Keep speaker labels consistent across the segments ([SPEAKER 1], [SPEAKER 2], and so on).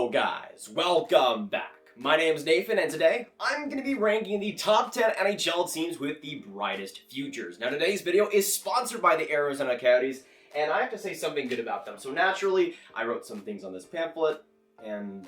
[SPEAKER 1] Hello guys, welcome back. My name is Nathan and today I'm going to be ranking the top 10 NHL teams with the brightest futures. Now today's video is sponsored by the Arizona Coyotes and I have to say something good about them. So naturally I wrote some things on this pamphlet and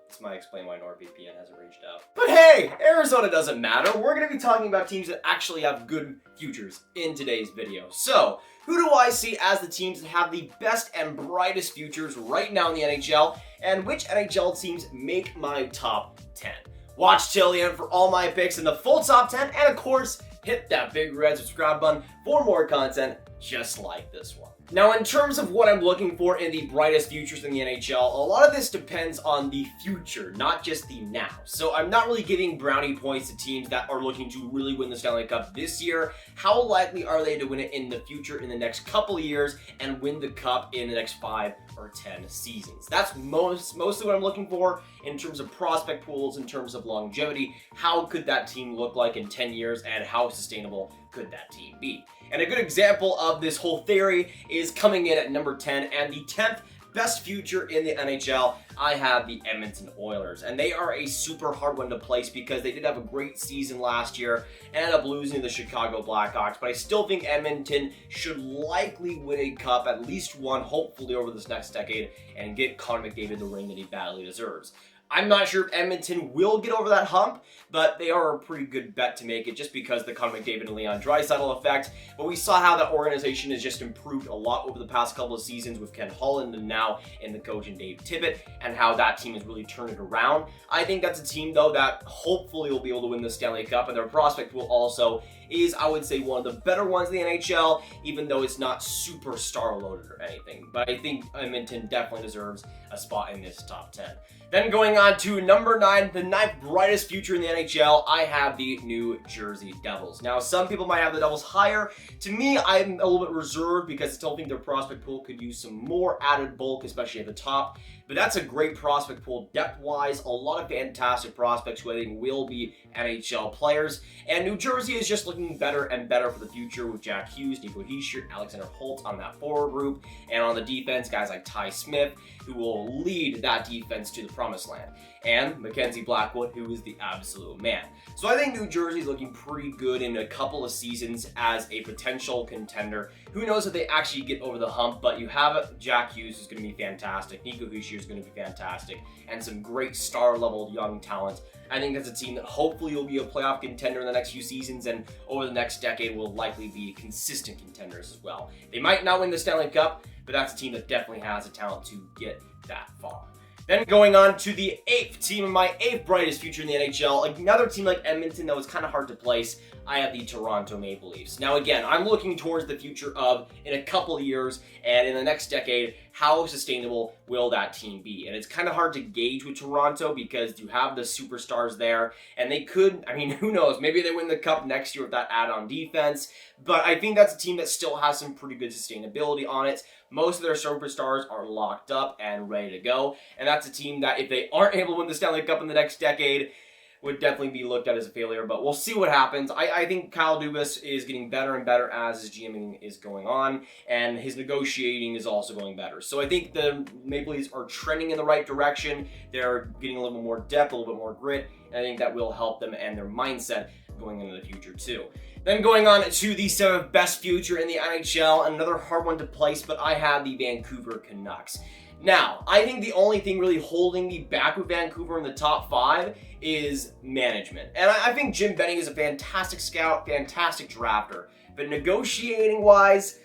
[SPEAKER 1] this might explain why NordVPN hasn't reached out. But hey, Arizona doesn't matter. We're going to be talking about teams that actually have good futures in today's video. So, who do I see as the teams that have the best and brightest futures right now in the NHL, and which NHL teams make my top 10? Watch till the end for all my picks in the full top 10, and of course, hit that big red subscribe button for more content just like this one. Now, in terms of what I'm looking for in the brightest futures in the NHL, a lot of this depends on the future, not just the now. So I'm not really giving brownie points to teams that are looking to really win the Stanley Cup this year. How likely are they to win it in the future in the next couple of years and win the Cup in the next 5 or 10 seasons? That's mostly what I'm looking for in terms of prospect pools, in terms of longevity. How could that team look like in 10 years and how sustainable could that team be? And a good example of this whole theory is coming in at number 10 and the 10th best future in the NHL. I have the Edmonton Oilers, and they are a super hard one to place because they did have a great season last year and ended up losing to the Chicago Blackhawks, but I still think Edmonton should likely win a cup, at least one, hopefully over this next decade, and get Connor McDavid the ring that he badly deserves. I'm not sure if Edmonton will get over that hump, but they are a pretty good bet to make it just because the Connor McDavid and Leon Draisaitl effect. But we saw how that organization has just improved a lot over the past couple of seasons with Ken Holland and now in the coach and Dave Tippett, and how that team has really turned it around. I think that's a team, though, that hopefully will be able to win the Stanley Cup, and their prospect pool also is, I would say, one of the better ones in the NHL, even though it's not super star-loaded or anything. But I think Edmonton definitely deserves a spot in this top 10. Then going on to number 9, the 9th brightest future in the NHL, I have the New Jersey Devils. Now, some people might have the Devils higher. To me, I'm a little bit reserved because I still think their prospect pool could use some more added bulk, especially at the top. But that's a great prospect pool depth-wise. A lot of fantastic prospects who I think will be NHL players. And New Jersey is just looking better and better for the future with Jack Hughes, Nico Hischier, Alexander Holt on that forward group. And on the defense, guys like Ty Smith, who will lead that defense to the promised land. And Mackenzie Blackwood, who is the absolute man. So I think New Jersey is looking pretty good in a couple of seasons as a potential contender. Who knows if they actually get over the hump, but you have Jack Hughes, who's going to be fantastic. Nico Hischier is going to be fantastic. And some great star-level young talent. I think that's a team that hopefully will be a playoff contender in the next few seasons, and over the next decade will likely be consistent contenders as well. They might not win the Stanley Cup, but that's a team that definitely has the talent to get that far. Then going on to the 8th team, my 8th brightest future in the NHL, another team like Edmonton that was kind of hard to place. I have the Toronto Maple Leafs. Now again, I'm looking towards the future of, in a couple of years and in the next decade, how sustainable will that team be? And it's kind of hard to gauge with Toronto because you have the superstars there, and they could, I mean, who knows, maybe they win the cup next year with that add-on defense, but I think that's a team that still has some pretty good sustainability on it. Most of their superstars are locked up and ready to go, and that's a team that if they aren't able to win the Stanley Cup in the next decade, would definitely be looked at as a failure, but we'll see what happens. I think Kyle Dubas is getting better and better as his GMing is going on, and his negotiating is also going better. So I think the Maple Leafs are trending in the right direction. They're getting a little bit more depth, a little bit more grit, and I think that will help them and their mindset going into the future too. Then going on to the 7th best future in the NHL, another hard one to place, but I have the Vancouver Canucks. Now, I think the only thing really holding me back with Vancouver in the top 5 is management. And I think Jim Benning is a fantastic scout, fantastic drafter. But negotiating-wise,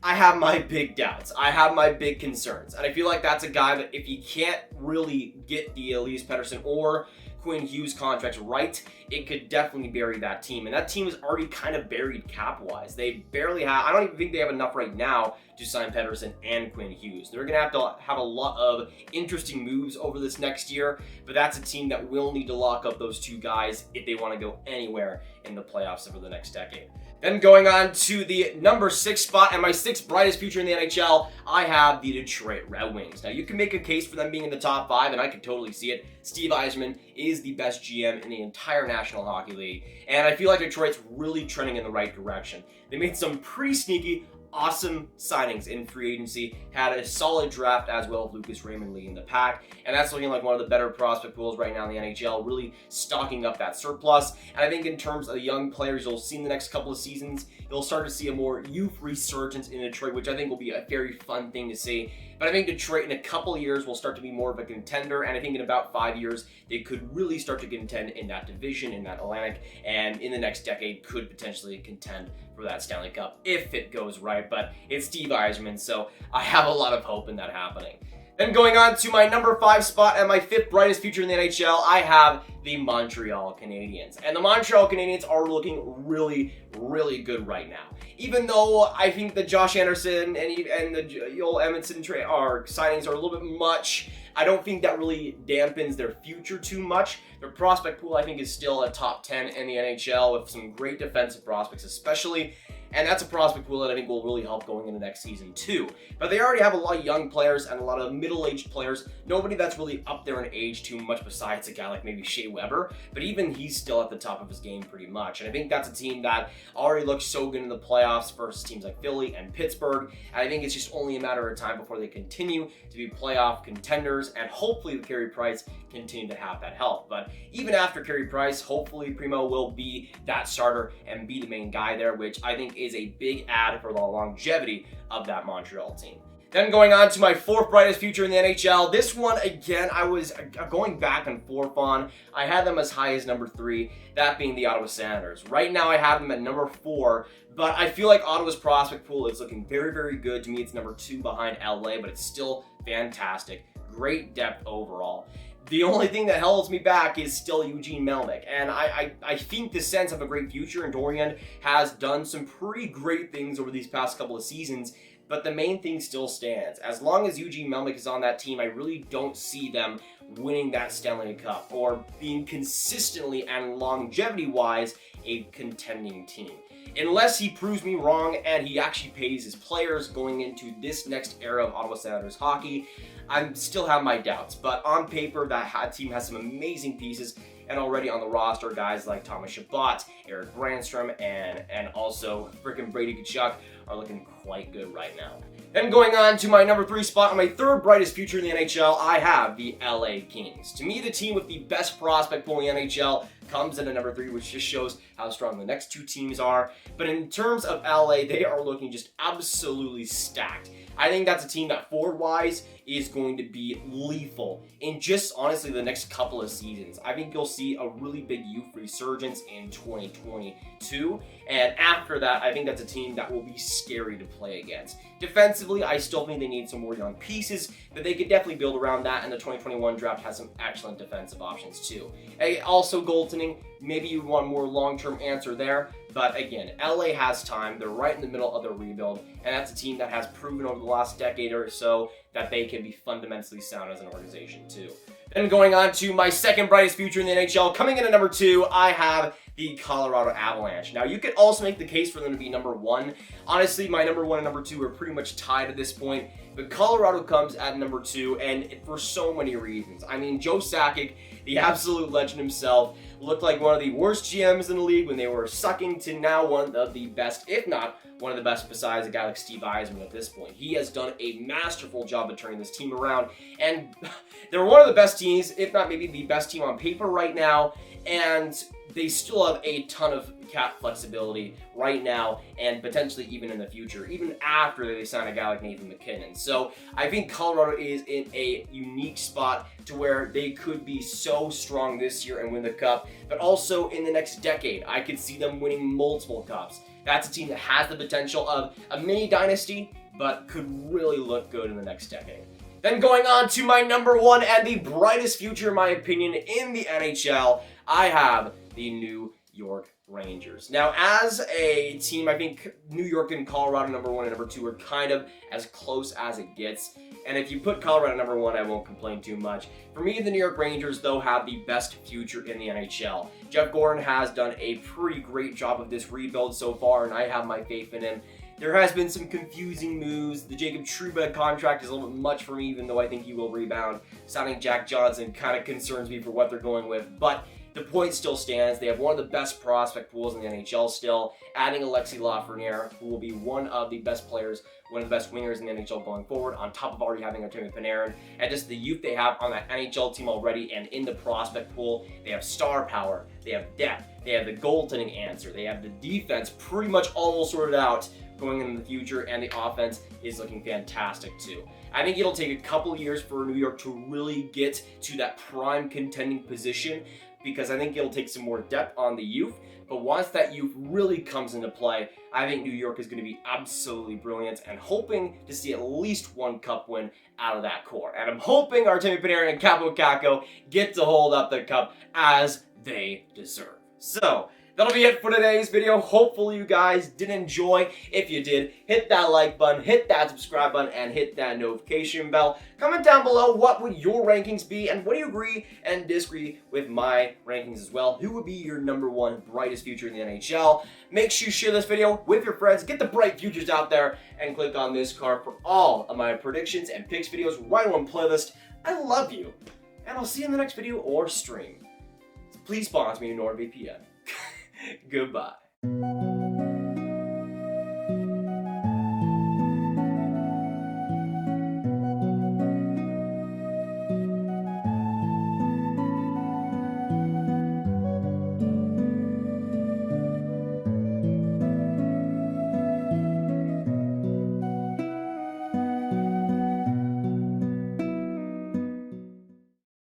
[SPEAKER 1] I have my big doubts. I have my big concerns. And I feel like that's a guy that if he can't really get the Elias Pettersson or Quinn Hughes contracts right, it could definitely bury that team. And that team is already kind of buried cap-wise. They barely have, I don't even think they have enough right now to sign Pettersson and Quinn Hughes. They're going to have a lot of interesting moves over this next year, but that's a team that will need to lock up those two guys if they want to go anywhere in the playoffs over the next decade. Then going on to the number 6 spot and my 6th brightest future in the NHL, I have the Detroit Red Wings. Now, you can make a case for them being in the top 5, and I can totally see it. Steve Yzerman is the best GM in the entire National Hockey League, and I feel like Detroit's really trending in the right direction. They made some pretty sneaky awesome signings in free agency, had a solid draft as well, with Lucas Raymond leading the pack, and that's looking like one of the better prospect pools right now in the NHL, really stocking up that surplus. And I think in terms of the young players you'll see in the next couple of seasons, you'll start to see a more youth resurgence in Detroit, which I think will be a very fun thing to see. But I think Detroit in a couple of years will start to be more of a contender, and I think in about 5 years they could really start to contend in that division, in that Atlantic, and in the next decade could potentially contend for that Stanley Cup if it goes right. But it's Steve Yzerman, so I have a lot of hope in that happening. Then going on to my number 5 spot and my 5th brightest future in the NHL, I have the Montreal Canadiens. And the Montreal Canadiens are looking really, really good right now. Even though I think the Josh Anderson and the Joel Edmondson signings are a little bit much, I don't think that really dampens their future too much. Their prospect pool, I think, is still a top 10 in the NHL with some great defensive prospects especially. And that's a prospect pool that I think will really help going into next season too. But they already have a lot of young players and a lot of middle-aged players. Nobody that's really up there in age too much besides a guy like maybe Shea Weber. But even he's still at the top of his game pretty much. And I think that's a team that already looks so good in the playoffs versus teams like Philly and Pittsburgh. And I think it's just only a matter of time before they continue to be playoff contenders. And hopefully with Carey Price continue to have that help. But even after Carey Price, hopefully Primo will be that starter and be the main guy there, which I think is a big add for the longevity of that Montreal team. Then going on to my 4th brightest future in the NHL. This one, again, I was going back and forth on. I had them as high as number 3, that being the Ottawa Senators. Right now I have them at number 4, but I feel like Ottawa's prospect pool is looking very, very good. To me, it's number 2 behind LA, but it's still fantastic. Great depth overall. The only thing that holds me back is still Eugene Melnyk, and I think the Sens have a great future, and Dorian has done some pretty great things over these past couple of seasons, but the main thing still stands. As long as Eugene Melnyk is on that team, I really don't see them winning that Stanley Cup or being consistently and longevity-wise a contending team. Unless he proves me wrong and he actually pays his players going into this next era of Ottawa Senators hockey, I still have my doubts. But on paper, that team has some amazing pieces, and already on the roster, guys like Thomas Chabot, Eric Brandstrom, and also frickin' Brady Tkachuk are looking quite good right now. Then going on to my number 3 spot, on my 3rd brightest future in the NHL, I have the LA Kings. To me, the team with the best prospect pool in the NHL comes in at number 3, which just shows how strong the next 2 teams are. But in terms of LA, they are looking just absolutely stacked. I think that's a team that forward-wise is going to be lethal in just honestly the next couple of seasons. I think you'll see a really big youth resurgence in 2022, and after that, I think that's a team that will be scary to play against. Defensively, I still think they need some more young pieces, but they could definitely build around that, and the 2021 draft has some excellent defensive options too. Also, goaltending, maybe you want a more long-term answer there, but again, LA has time. They're right in the middle of their rebuild, and that's a team that has proven over the last decade or so that they can be fundamentally sound as an organization too. Then going on to my 2nd brightest future in the NHL, coming in at number 2, I have the Colorado Avalanche. Now, you could also make the case for them to be number 1. Honestly, my number 1 and number 2 are pretty much tied at this point, but Colorado comes at number 2, and for so many reasons. I mean, Joe Sakic, the absolute legend himself, looked like one of the worst GMs in the league when they were sucking to now one of the best, if not one of the best besides a guy like Steve Yzerman at this point. He has done a masterful job of turning this team around, and they're one of the best teams, if not maybe the best team on paper right now, and they still have a ton of cap flexibility right now and potentially even in the future, even after they sign a guy like Nathan MacKinnon. So I think Colorado is in a unique spot to where they could be so strong this year and win the cup, but also in the next decade, I could see them winning multiple cups. That's a team that has the potential of a mini dynasty, but could really look good in the next decade. Then going on to my number 1 and the brightest future, in my opinion, in the NHL, I have the New York Rangers. Now, as a team, I think New York and Colorado number 1 and number 2 are kind of as close as it gets. And if you put Colorado number 1, I won't complain too much. For me, the New York Rangers, though, have the best future in the NHL. Jeff Gordon has done a pretty great job of this rebuild so far, and I have my faith in him. There has been some confusing moves. The Jacob Trouba contract is a little bit much for me, even though I think he will rebound. Signing Jack Johnson kind of concerns me for what they're going with. But the point still stands. They have one of the best prospect pools in the NHL still. Adding Alexis Lafreniere, who will be one of the best players, one of the best wingers in the NHL going forward, on top of already having Artemi Panarin, and just the youth they have on that NHL team already and in the prospect pool. They have star power, they have depth, they have the goaltending answer, they have the defense pretty much almost sorted out going into the future, and the offense is looking fantastic too. I think it'll take a couple years for New York to really get to that prime contending position, because I think it'll take some more depth on the youth. But once that youth really comes into play, I think New York is going to be absolutely brilliant, and hoping to see at least one cup win out of that core. And I'm hoping Artemi Panarin and Kaapo Kakko get to hold up the cup as they deserve. So that'll be it for today's video. Hopefully you guys did enjoy. If you did, hit that like button, hit that subscribe button, and hit that notification bell. Comment down below what would your rankings be, and what do you agree and disagree with my rankings as well. Who would be your #1 brightest future in the NHL? Make sure you share this video with your friends, get the bright futures out there, and click on this card for all of my predictions and picks videos right on one playlist. I love you, and I'll see you in the next video or stream. Please sponsor me, NordVPN. Goodbye.